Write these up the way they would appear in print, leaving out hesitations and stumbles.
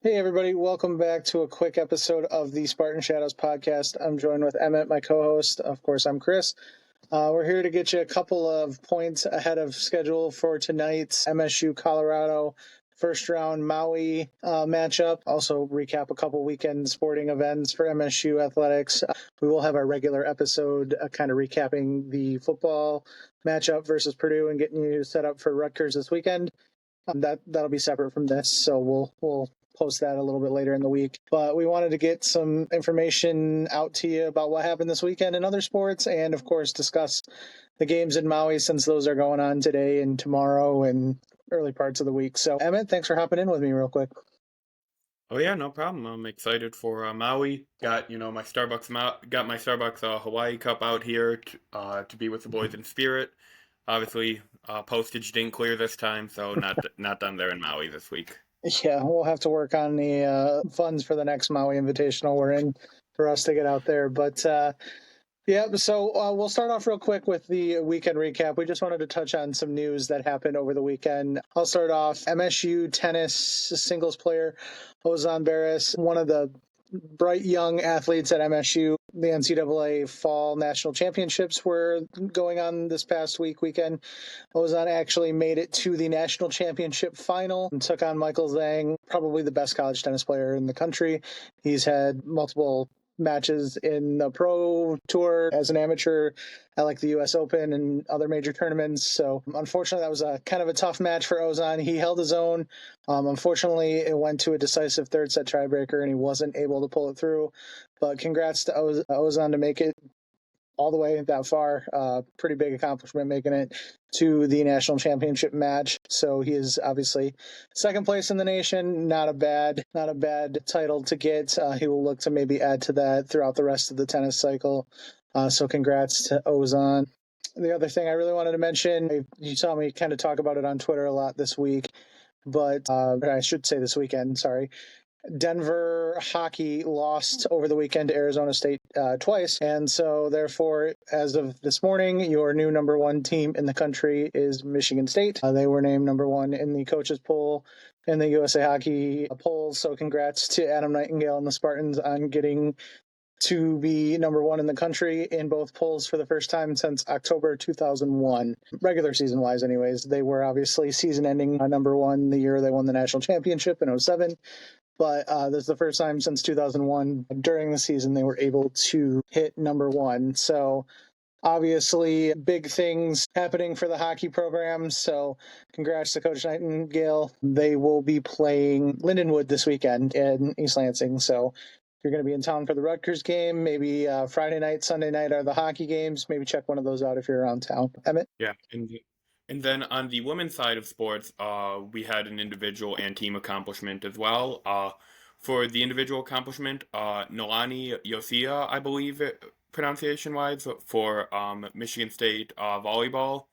Hey, everybody. Welcome back to a quick episode of the Spartan Shadows podcast. I'm joined with Emmett, my co-host. Of course, I'm Chris. We're here to get you a couple of points ahead of schedule for tonight's MSU Colorado first round Maui matchup. Also recap a couple weekend sporting events for MSU athletics. We will have our regular episode kind of recapping the football matchup versus Purdue and getting you set up for Rutgers this weekend. That'll be separate from this, so we'll post that a little bit later in the week. But we wanted to get some information out to you about what happened this weekend in other sports, and of course discuss the games in Maui since those are going on today and tomorrow and early parts of the week. So Emmett, thanks for hopping in with me real quick. Oh yeah, no problem. I'm excited for Maui. Got my Starbucks Hawaii cup out here to be with the boys in spirit. Obviously, postage didn't clear this time, so not done there in Maui this week. Yeah, we'll have to work on the funds for the next Maui Invitational we're in for us to get out there. But yeah, so we'll start off real quick with the weekend recap. We just wanted to touch on some news that happened over the weekend. I'll start off. MSU tennis singles player Ozan Barris, one of the bright young athletes at MSU. The NCAA Fall National Championships were going on this past weekend. Ozan actually made it to the national championship final and took on Michael Zhang, probably the best college tennis player in the country. He's had multiple matches in the pro tour as an amateur at like the US Open and other major tournaments. So unfortunately, that was a kind of a tough match for Ozan. He held his own. Unfortunately, it went to a decisive third set tiebreaker and he wasn't able to pull it through. But congrats to Ozan to make it all the way that far. Pretty big accomplishment making it to the national championship match. So he is obviously second place in the nation. Not a bad title to get. He will look to maybe add to that throughout the rest of the tennis cycle. So congrats to Ozan. The other thing I really wanted to mention, you saw me kind of talk about it on Twitter a lot this week, but I should say this weekend, sorry. Denver hockey lost over the weekend to Arizona State twice. And so, therefore, as of this morning, your new number one team in the country is Michigan State. They were named number one in the coaches poll in the USA Hockey polls. So, congrats to Adam Nightingale and the Spartans on getting to be number one in the country in both polls for the first time since October 2001. Regular season wise, anyways. They were obviously season ending number one the year they won the national championship in 2007. But this is the first time since 2001 during the season they were able to hit number one. So obviously big things happening for the hockey program. So congrats to Coach Nightingale. They will be playing Lindenwood this weekend in East Lansing. So if you're going to be in town for the Rutgers game, maybe Friday night, Sunday night are the hockey games. Maybe check one of those out if you're around town. Emmett? Yeah, and then on the women's side of sports, we had an individual and team accomplishment as well. For the individual accomplishment, Nolani Yosia, I believe pronunciation-wise, for Michigan State volleyball,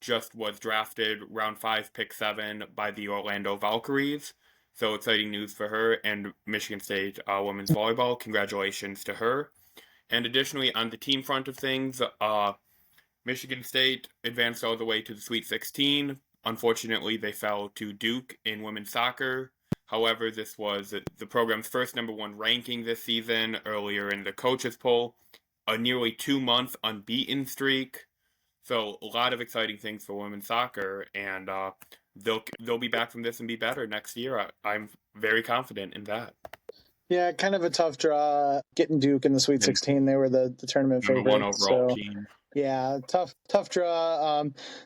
just was drafted round 5, pick 7 by the Orlando Valkyries. So exciting news for her and Michigan State women's volleyball. Congratulations to her. And additionally, on the team front of things, Michigan State advanced all the way to the Sweet 16. Unfortunately, they fell to Duke in women's soccer. However, this was the program's first number one ranking this season, earlier in the coaches poll, a nearly 2-month unbeaten streak. So a lot of exciting things for women's soccer, and they'll be back from this and be better next year. I'm very confident in that. Yeah, kind of a tough draw getting Duke in the Sweet 16. They were the tournament Number one favorites. overall So team. yeah, tough draw.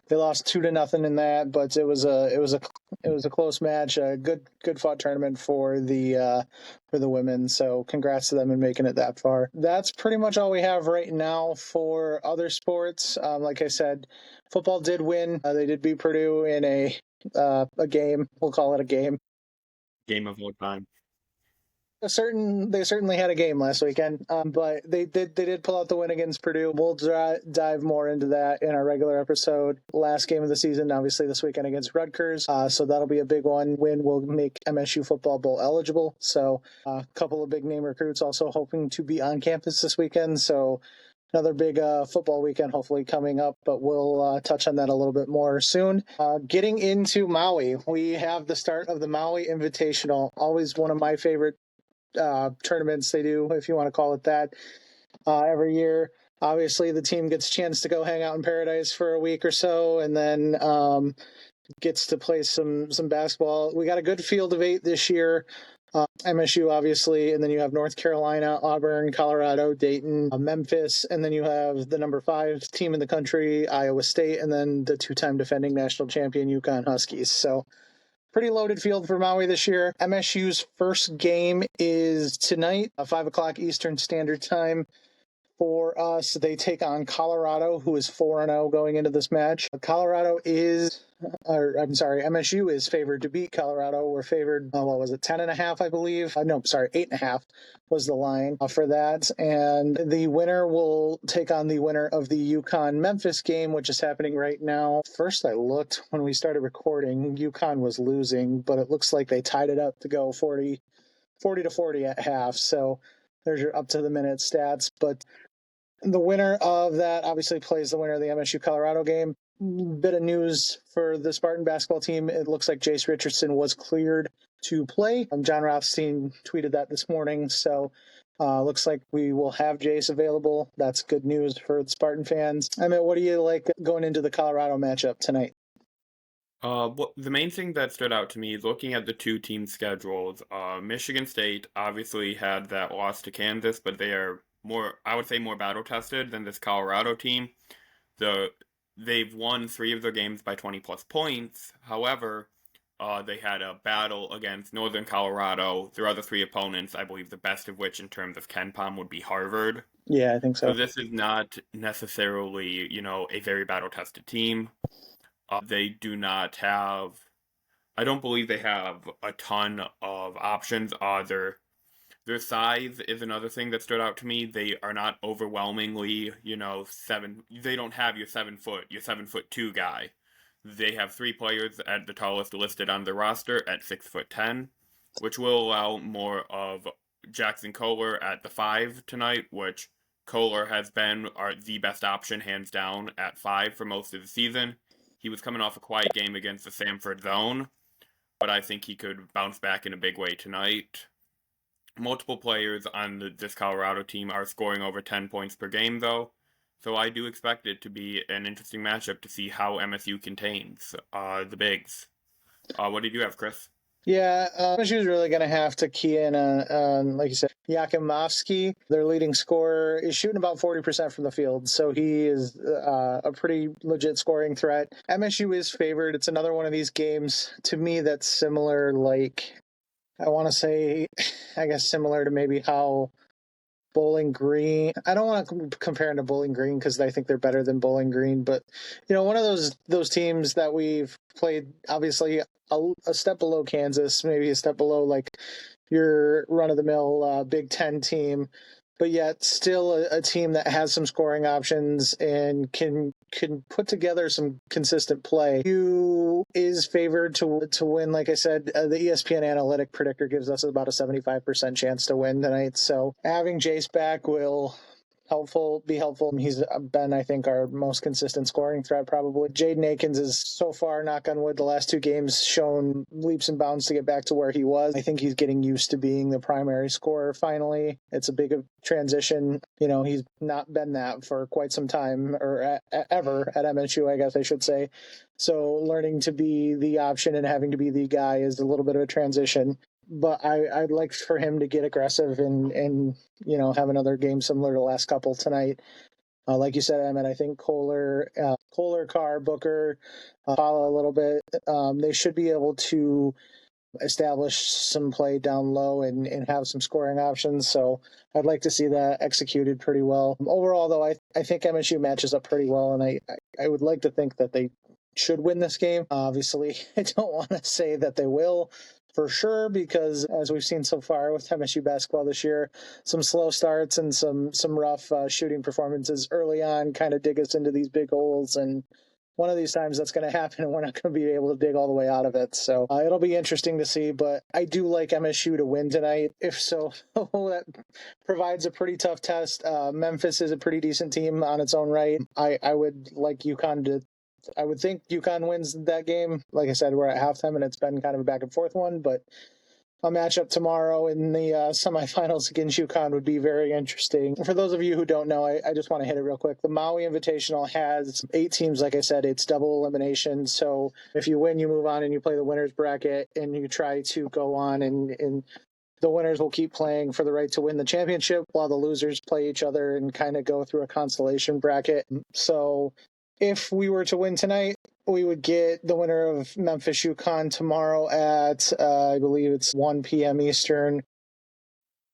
They lost 2-0 in that, but it was a close match. A good fought tournament for the women. So congrats to them in making it that far. That's pretty much all we have right now for other sports. Like I said, football did win. They did beat Purdue in a game. We'll call it a game. Game of all time. They certainly had a game last weekend, but they did pull out the win against Purdue. We'll dive more into that in our regular episode. Last game of the season, obviously this weekend against Rutgers, so that'll be a big one. Win will make MSU football bowl eligible. So a couple of big name recruits also hoping to be on campus this weekend. So another big football weekend hopefully coming up, but we'll touch on that a little bit more soon. Getting into Maui, we have the start of the Maui Invitational, always one of my favorite tournaments they do, if you want to call it that, every year. Obviously, the team gets a chance to go hang out in paradise for a week or so, and then gets to play some basketball. We got a good field of 8 this year. MSU, obviously, and then you have North Carolina, Auburn, Colorado, Dayton, Memphis, and then you have the number 5 team in the country, Iowa State, and then the 2-time defending national champion, UConn Huskies. So pretty loaded field for Maui this year. MSU's first game is tonight, 5 o'clock Eastern Standard Time. For us, they take on Colorado, who is 4-0 going into this match. MSU is favored to beat Colorado. We're favored, 10.5, I believe? 8.5 was the line for that. And the winner will take on the winner of the UConn-Memphis game, which is happening right now. First, I looked when we started recording. UConn was losing, but it looks like they tied it up to go 40 to 40 at half. So there's your up-to-the-minute stats. But the winner of that obviously plays the winner of the MSU-Colorado game. Bit of news for the Spartan basketball team. It looks like Jace Richardson was cleared to play. John Rothstein tweeted that this morning. So looks like we will have Jace available. That's good news for the Spartan fans. Emmett, what do you like going into the Colorado matchup tonight? Well, the main thing that stood out to me looking at the two team schedules, Michigan State obviously had that loss to Kansas, but they are more battle tested than this Colorado team. They've won 3 of their games by 20 plus points. However, they had a battle against Northern Colorado. Their other 3 opponents, I believe the best of which in terms of KenPom would be Harvard. Yeah, I think so. So this is not necessarily, a very battle tested team. They do not have, I don't believe they have a ton of options. Their size is another thing that stood out to me. They are not overwhelmingly, they don't have your 7'2" guy. They have 3 players at the tallest listed on the roster at 6'10", which will allow more of Jackson Kohler at the 5 tonight, which Kohler has been the best option hands down at 5 for most of the season. He was coming off a quiet game against the Samford Zone, but I think he could bounce back in a big way tonight. Multiple players on this Colorado team are scoring over 10 points per game, though, so I do expect it to be an interesting matchup to see how MSU contains the bigs. What did you have, Chris? Yeah, MSU is really going to have to key in on, like you said, Yakimovsky. Their leading scorer is shooting about 40% from the field, so he is a pretty legit scoring threat. MSU is favored. It's another one of these games, to me, that's similar, I want to say, I guess similar to maybe how Bowling Green. I don't want to compare them to Bowling Green because I think they're better than Bowling Green, but one of those teams that we've played, obviously a step below Kansas, maybe a step below like your run-of-the-mill Big Ten team, but yet still a team that has some scoring options and can put together some consistent play. MSU is favored to win. Like I said, the ESPN Analytic Predictor gives us about a 75% chance to win tonight. So having Jace back will be helpful. He's been, I think, our most consistent scoring threat probably. Jaden Akins is so far, knock on wood, the last 2 games shown leaps and bounds to get back to where he was. I think he's getting used to being the primary scorer finally. It's a big transition. He's not been that for quite some time, or ever at MSU, I guess I should say. So learning to be the option and having to be the guy is a little bit of a transition. But I'd like for him to get aggressive and have another game similar to the last couple tonight. Like you said, Emmett, I think Kohler, Carr, Booker, follow a little bit. They should be able to establish some play down low and have some scoring options. So I'd like to see that executed pretty well. Overall, though, I think MSU matches up pretty well, and I would like to think that they should win this game. Obviously, I don't want to say that they will for sure, because as we've seen so far with MSU basketball this year, some slow starts and some rough shooting performances early on kind of dig us into these big holes, and one of these times that's going to happen and we're not going to be able to dig all the way out of it. So it'll be interesting to see, but I do like MSU to win tonight. If so, that provides a pretty tough test. Memphis is a pretty decent team on its own right. I would like UConn to, I would think UConn wins that game. Like I said, we're at halftime and it's been kind of a back and forth one, but a matchup tomorrow in the semifinals against UConn would be very interesting. For those of you who don't know, I just want to hit it real quick. The Maui Invitational has 8 teams. Like I said, it's double elimination. So if you win, you move on and you play the winner's bracket and you try to go on and the winners will keep playing for the right to win the championship while the losers play each other and kind of go through a consolation bracket. So if we were to win tonight, we would get the winner of Memphis UConn tomorrow at, I believe it's 1 p.m. Eastern.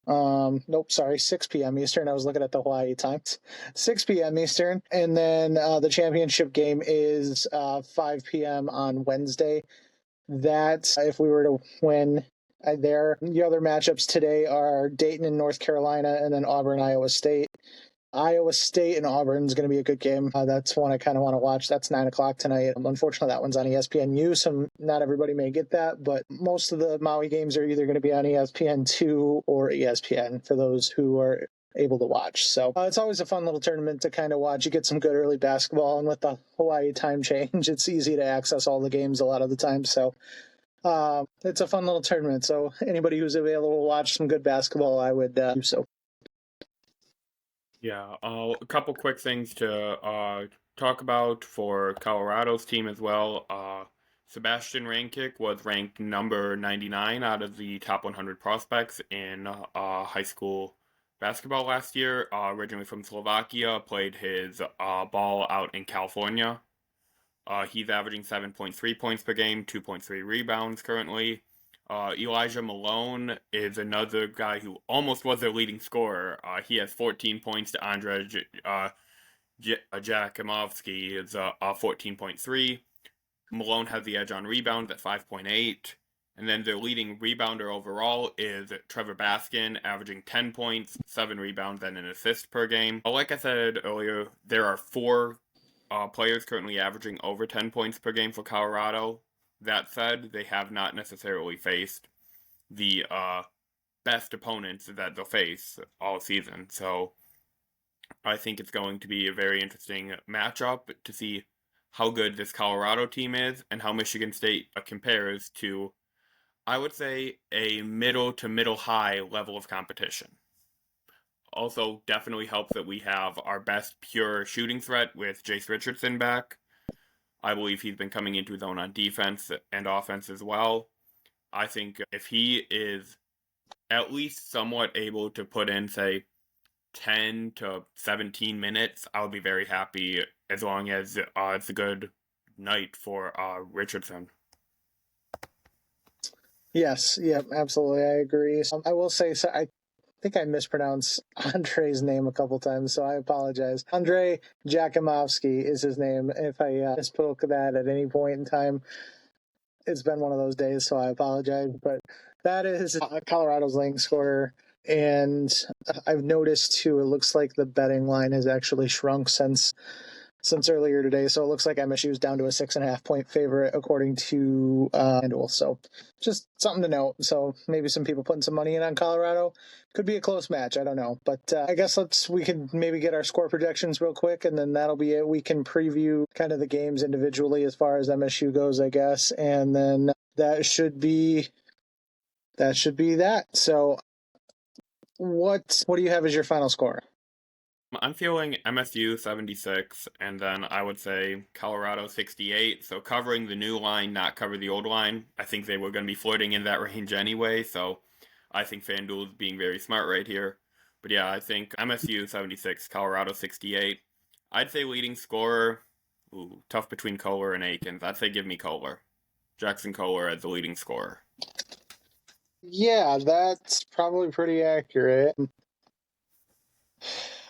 6 p.m. Eastern. I was looking at the Hawaii times. 6 p.m. Eastern. And then the championship game is 5 p.m. on Wednesday. That, if we were to win there, the other matchups today are Dayton and North Carolina, and then Auburn, Iowa State. Iowa State and Auburn is going to be a good game. That's one I kind of want to watch. That's 9 o'clock tonight. Unfortunately, that one's on ESPNU, so not everybody may get that, but most of the Maui games are either going to be on ESPN2 or ESPN for those who are able to watch. So it's always a fun little tournament to kind of watch. You get some good early basketball, and with the Hawaii time change, it's easy to access all the games a lot of the time. So it's a fun little tournament. So anybody who's available to watch some good basketball, I would do so. Yeah, a couple quick things to talk about for Colorado's team as well. Sebastian Rankic was ranked number 99 out of the top 100 prospects in high school basketball last year. Originally from Slovakia, played his ball out in California. He's averaging 7.3 points per game, 2.3 rebounds currently. Elijah Malone is another guy who almost was their leading scorer. He has 14 points to Andrei Jakimovsky is 14.3. Malone has the edge on rebounds at 5.8. And then their leading rebounder overall is Trevor Baskin, averaging 10 points, 7 rebounds, and an assist per game. Like I said earlier, there are 4 players currently averaging over 10 points per game for Colorado. That said, they have not necessarily faced the best opponents that they'll face all season. So I think it's going to be a very interesting matchup to see how good this Colorado team is and how Michigan State compares to, I would say, a middle to middle high level of competition. Also, definitely helps that we have our best pure shooting threat with Jace Richardson back. I believe he's been coming into his own on defense and offense as well. I think if he is at least somewhat able to put in, say, 10 to 17 minutes, I'll be very happy as long as it's a good night for Richardson. Yes, yep, absolutely. I agree. I will say, so I think I mispronounced Andre's name a couple times, so I apologize. Andrei Jakimovsky is his name. If I misspoke that at any point in time, it's been one of those days, so I apologize. But that is Colorado's leading scorer. And I've noticed, too, it looks like the betting line has actually shrunk since earlier today. So it looks like MSU is down to a 6.5 point favorite according to FanDuel. So just something to note. So maybe some people putting some money in on Colorado. Could be a close match. I don't know. But I guess we can maybe get our score projections real quick, and then that'll be it. We can preview kind of the games individually as far as MSU goes, I guess. And then that should be that. So what do you have as your final score? I'm feeling MSU 76, and then I would say Colorado 68. So covering the new line, not cover the old line. I think they were going to be flirting in that range anyway, so I think FanDuel is being very smart right here. But yeah, I think MSU 76, Colorado 68. I'd say leading scorer, tough between Kohler and Akins. I'd say give me Kohler. Jackson Kohler as the leading scorer. Yeah, that's probably pretty accurate.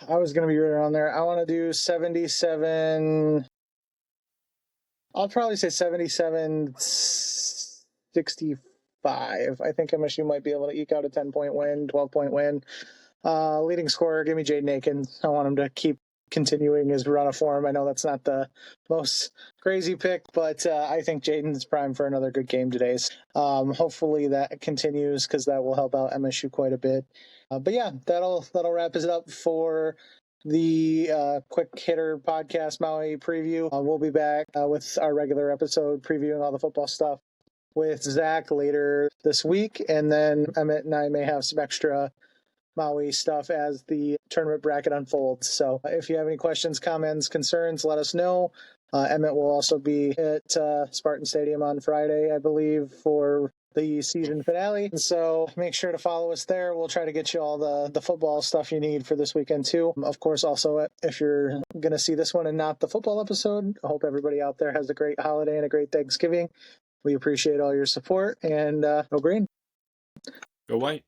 I was going to be right around there. I want to do 77. I'll probably say 77, 65. I think MSU might be able to eke out a 10-point win, 12-point win. Leading scorer, give me Jaden Akins. I want him to keep continuing his run of form. I know that's not the most crazy pick, but I think Jaden's prime for another good game today. Hopefully that continues because that will help out MSU quite a bit. But yeah, that'll wrap us up for the quick hitter podcast Maui preview. We'll be back with our regular episode previewing all the football stuff with Zach later this week, and then Emmett and I may have some extra Maui stuff as the tournament bracket unfolds. So if you have any questions, comments, concerns, let us know. Emmett will also be at Spartan Stadium on Friday, I believe, for the season finale. So make sure to follow us there. We'll try to get you all the football stuff you need for this weekend too. Of course, also, if you're going to see this one and not the football episode, I hope everybody out there has a great holiday and a great Thanksgiving. We appreciate all your support, and go green. Go white.